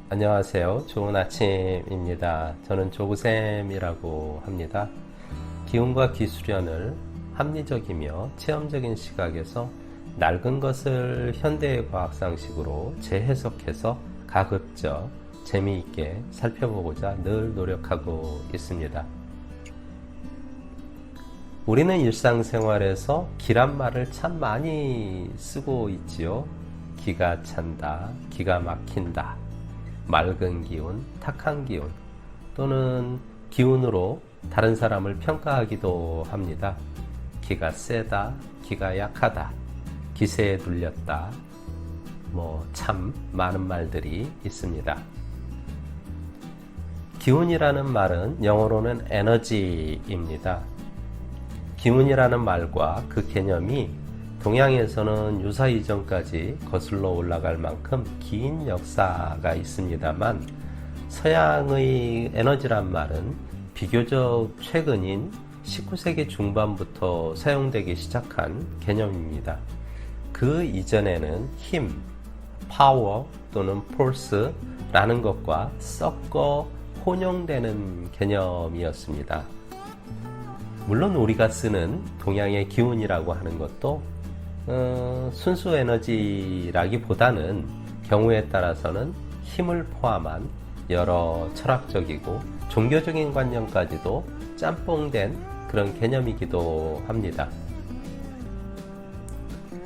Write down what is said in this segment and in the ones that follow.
안녕하세요. 좋은 아침입니다. 저는 조구쌤이라고 합니다. 기운과 기술연을 합리적이며 체험적인 시각에서 낡은 것을 현대의 과학상식으로 재해석해서 가급적 재미있게 살펴보고자 늘 노력하고 있습니다. 우리는 일상생활에서 기란 말을 참 많이 쓰고 있지요. 기가 찬다, 기가 막힌다, 맑은 기운, 탁한 기운, 또는 기운으로 다른 사람을 평가하기도 합니다. 기가 세다, 기가 약하다, 기세에 눌렸다, 참 많은 말들이 있습니다. 기운이라는 말은 영어로는 에너지입니다. 기운이라는 말과 그 개념이 동양에서는 유사 이전까지 거슬러 올라갈 만큼 긴 역사가 있습니다만, 서양의 에너지란 말은 비교적 최근인 19세기 중반부터 사용되기 시작한 개념입니다. 그 이전에는 힘, 파워 또는 force라는 것과 섞어 혼용되는 개념이었습니다. 물론 우리가 쓰는 동양의 기운이라고 하는 것도 순수 에너지라기보다는 경우에 따라서는 힘을 포함한 여러 철학적이고 종교적인 관념까지도 짬뽕된 그런 개념이기도 합니다.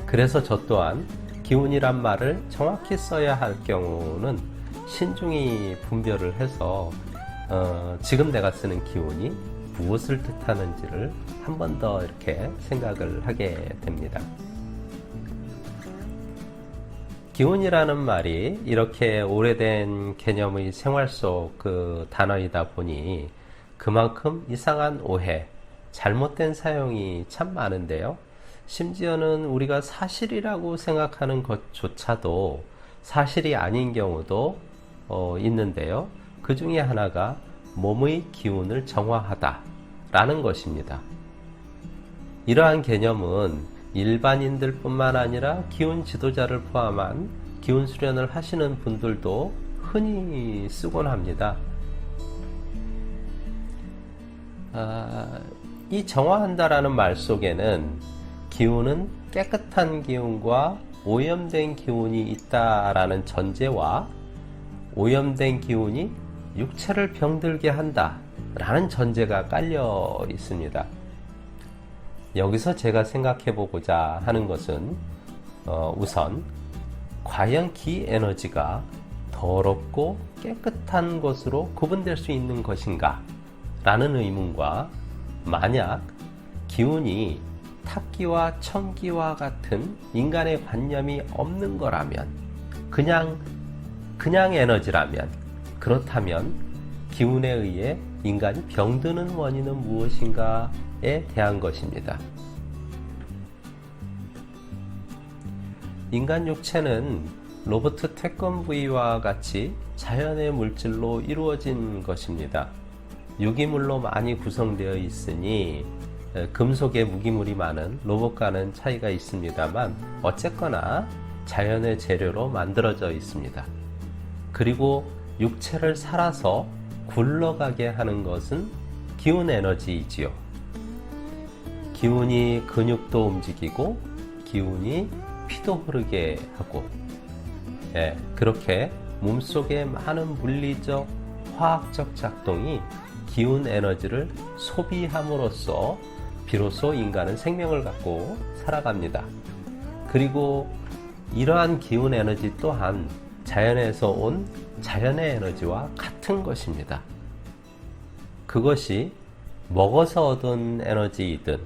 그래서 저 또한 기운이란 말을 정확히 써야 할 경우는 신중히 분별을 해서 지금 내가 쓰는 기운이 무엇을 뜻하는지를 한 번 더 이렇게 생각을 하게 됩니다. 기운이라는 말이 이렇게 오래된 개념의 생활 속 그 단어이다 보니 그만큼 이상한 오해, 잘못된 사용이 참 많은데요. 심지어는 우리가 사실이라고 생각하는 것조차도 사실이 아닌 경우도 있는데요. 그 중에 하나가 몸의 기운을 정화하다 라는 것입니다. 이러한 개념은 일반인들 뿐만 아니라 기운 지도자를 포함한 기운 수련을 하시는 분들도 흔히 쓰곤 합니다. 이 정화한다라는 말 속에는 기운은 깨끗한 기운과 오염된 기운이 있다라는 전제와 오염된 기운이 육체를 병들게 한다 라는 전제가 깔려 있습니다. 여기서 제가 생각해 보고자 하는 것은 우선 과연 기 에너지가 더럽고 깨끗한 것으로 구분될 수 있는 것인가 라는 의문과, 만약 기운이 탁기와 청기와 같은 인간의 관념이 없는 거라면, 그냥 에너지라면, 그렇다면 기운에 의해 인간이 병드는 원인은 무엇인가에 대한 것입니다. 인간 육체는 로버트 태권 부위와 같이 자연의 물질로 이루어진 것입니다. 유기물로 많이 구성되어 있으니 금속에 무기물이 많은 로봇과는 차이가 있습니다만 어쨌거나 자연의 재료로 만들어져 있습니다. 그리고 육체를 살아서 굴러가게 하는 것은 기운 에너지이지요. 기운이 근육도 움직이고 기운이 피도 흐르게 하고, 그렇게 몸속의 많은 물리적, 화학적 작동이 기운 에너지를 소비함으로써 비로소 인간은 생명을 갖고 살아갑니다. 그리고 이러한 기운 에너지 또한 자연에서 온 자연의 에너지와 같은 것입니다. 그것이 먹어서 얻은 에너지이든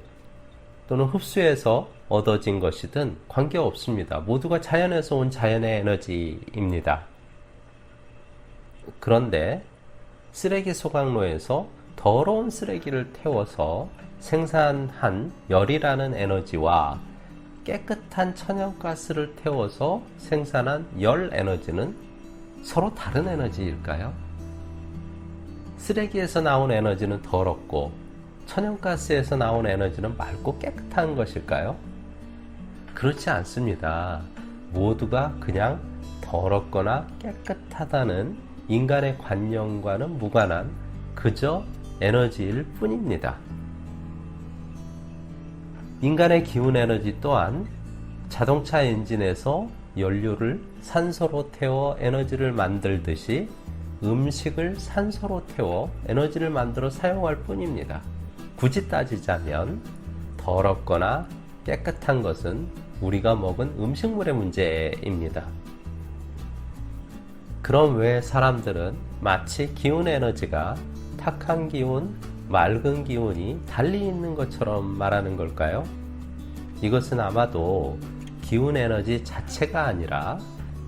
또는 흡수해서 얻어진 것이든 관계없습니다. 모두가 자연에서 온 자연의 에너지입니다. 그런데 쓰레기 소각로에서 더러운 쓰레기를 태워서 생산한 열이라는 에너지와 깨끗한 천연가스를 태워서 생산한 열 에너지는 서로 다른 에너지일까요? 쓰레기에서 나온 에너지는 더럽고 천연가스에서 나온 에너지는 맑고 깨끗한 것일까요? 그렇지 않습니다. 모두가 그냥 더럽거나 깨끗하다는 인간의 관념과는 무관한 그저 에너지일 뿐입니다. 인간의 기운 에너지 또한 자동차 엔진에서 연료를 산소로 태워 에너지를 만들듯이 음식을 산소로 태워 에너지를 만들어 사용할 뿐입니다. 굳이 따지자면 더럽거나 깨끗한 것은 우리가 먹은 음식물의 문제입니다. 그럼 왜 사람들은 마치 기운 에너지가 탁한 기운, 맑은 기운이 달리 있는 것처럼 말하는 걸까요? 이것은 아마도 기운 에너지 자체가 아니라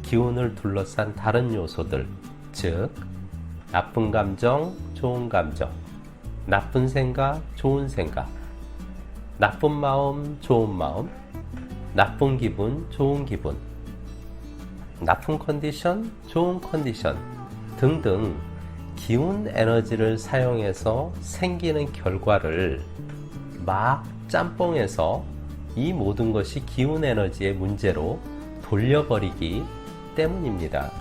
기운을 둘러싼 다른 요소들, 즉 나쁜 감정, 좋은 감정, 나쁜 생각, 좋은 생각, 나쁜 마음, 좋은 마음, 나쁜 기분, 좋은 기분, 나쁜 컨디션, 좋은 컨디션 등등 기운 에너지를 사용해서 생기는 결과를 막 짬뽕해서 이 모든 것이 기운 에너지의 문제로 돌려버리기 때문입니다.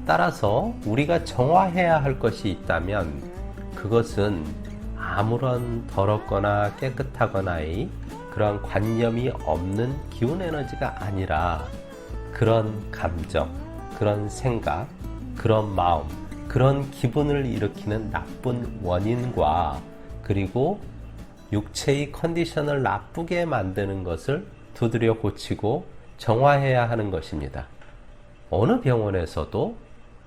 따라서 우리가 정화해야 할 것이 있다면 그것은 아무런 더럽거나 깨끗하거나의 그런 관념이 없는 기운 에너지가 아니라 그런 감정, 그런 생각, 그런 마음, 그런 기분을 일으키는 나쁜 원인과 그리고 육체의 컨디션을 나쁘게 만드는 것을 두드려 고치고 정화해야 하는 것입니다. 어느 병원에서도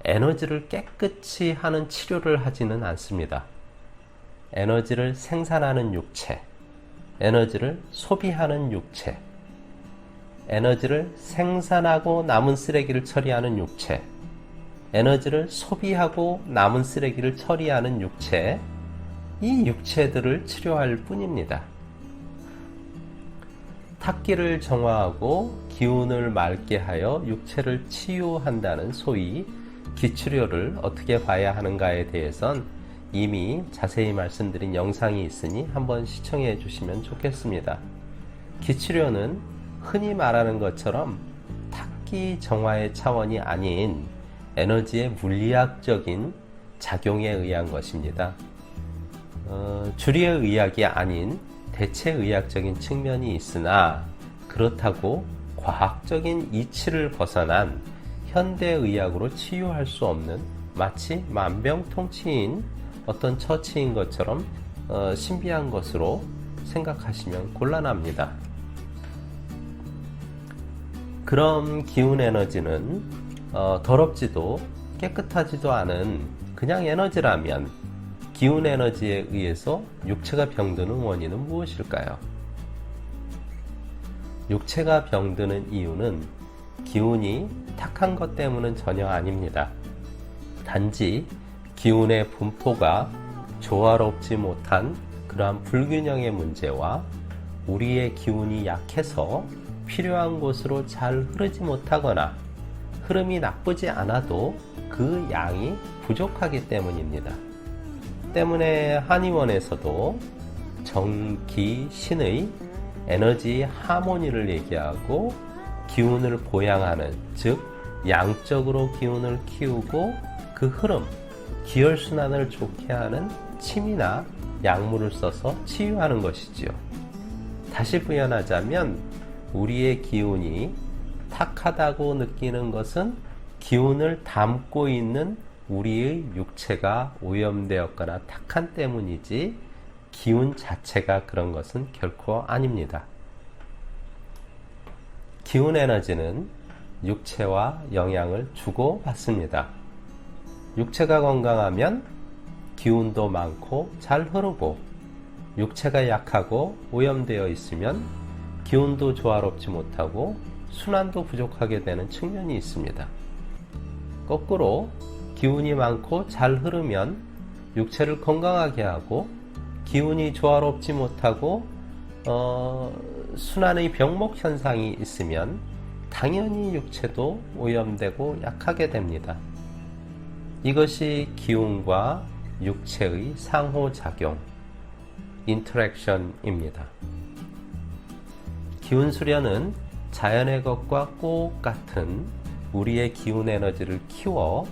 에너지를 깨끗이 하는 치료를 하지는 않습니다. 에너지를 생산하는 육체, 에너지를 소비하는 육체, 에너지를 생산하고 남은 쓰레기를 처리하는 육체, 에너지를 소비하고 남은 쓰레기를 처리하는 육체, 이 육체들을 치료할 뿐입니다. 탁기를 정화하고 기운을 맑게 하여 육체를 치유한다는 소위 기치료를 어떻게 봐야 하는가에 대해선 이미 자세히 말씀드린 영상이 있으니 한번 시청해 주시면 좋겠습니다. 기치료는 흔히 말하는 것처럼 탁기 정화의 차원이 아닌 에너지의 물리학적인 작용에 의한 것입니다. 주류의 의학이 아닌 대체의학적인 측면이 있으나 그렇다고 과학적인 이치를 벗어난 현대의학으로 치유할 수 없는 마치 만병통치인 어떤 처치인 것처럼 신비한 것으로 생각하시면 곤란합니다. 그런 기운 에너지는 더럽지도 깨끗하지도 않은 그냥 에너지라면 기운 에너지에 의해서 육체가 병드는 원인은 무엇일까요? 육체가 병드는 이유는 기운이 탁한 것 때문은 전혀 아닙니다. 단지 기운의 분포가 조화롭지 못한 그러한 불균형의 문제와 우리의 기운이 약해서 필요한 곳으로 잘 흐르지 못하거나 흐름이 나쁘지 않아도 그 양이 부족하기 때문입니다. 때문에 한의원에서도 정, 기, 신의 에너지 하모니를 얘기하고 기운을 보양하는, 즉 양적으로 기운을 키우고 그 흐름, 기혈순환을 좋게 하는 침이나 약물을 써서 치유하는 것이지요. 다시 부연하자면 우리의 기운이 탁하다고 느끼는 것은 기운을 담고 있는 우리의 육체가 오염되었거나 탁한 때문이지 기운 자체가 그런 것은 결코 아닙니다. 기운 에너지는 육체와 영향을 주고받습니다. 육체가 건강하면 기운도 많고 잘 흐르고, 육체가 약하고 오염되어 있으면 기운도 조화롭지 못하고 순환도 부족하게 되는 측면이 있습니다. 거꾸로 기운이 많고 잘 흐르면 육체를 건강하게 하고, 기운이 조화롭지 못하고 순환의 병목 현상이 있으면 당연히 육체도 오염되고 약하게 됩니다. 이것이 기운과 육체의 상호작용, 인터랙션입니다. 기운 수련은 자연의 것과 똑같은 우리의 기운 에너지를 키워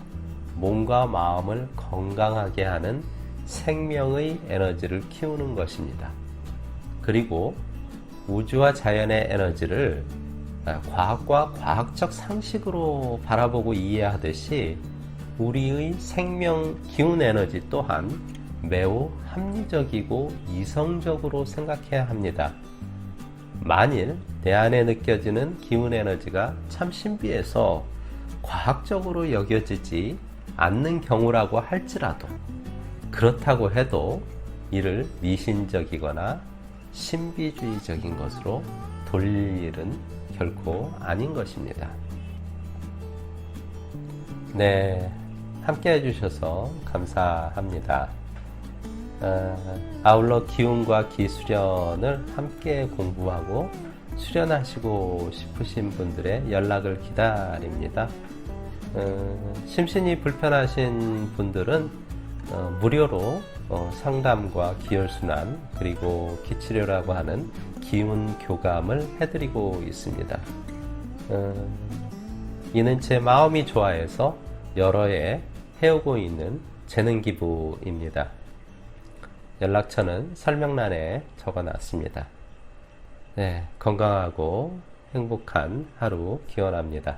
몸과 마음을 건강하게 하는 생명의 에너지를 키우는 것입니다. 그리고 우주와 자연의 에너지를 과학과 과학적 상식으로 바라보고 이해하듯이 우리의 생명 기운 에너지 또한 매우 합리적이고 이성적으로 생각해야 합니다. 만일 내 안에 느껴지는 기운 에너지가 참 신비해서 과학적으로 여겨지지 않는 경우라고 할지라도, 그렇다고 해도 이를 미신적이거나 신비주의적인 것으로 돌릴 일은 결코 아닌 것입니다. 네, 함께 해주셔서 감사합니다. 아울러 기운과 기수련을 함께 공부하고 수련하시고 싶으신 분들의 연락을 기다립니다. 심신이 불편하신 분들은 무료로 상담과 기혈순환 그리고 기치료라고 하는 기운 교감을 해드리고 있습니다. 이는 제 마음이 좋아해서 여러 해 해오고 있는 재능기부입니다. 연락처는 설명란에 적어놨습니다. 네, 건강하고 행복한 하루 기원합니다.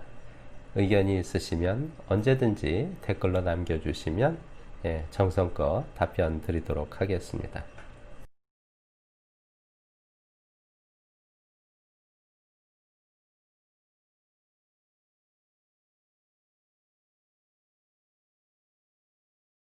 의견이 있으시면 언제든지 댓글로 남겨주시면 정성껏 답변 드리도록 하겠습니다.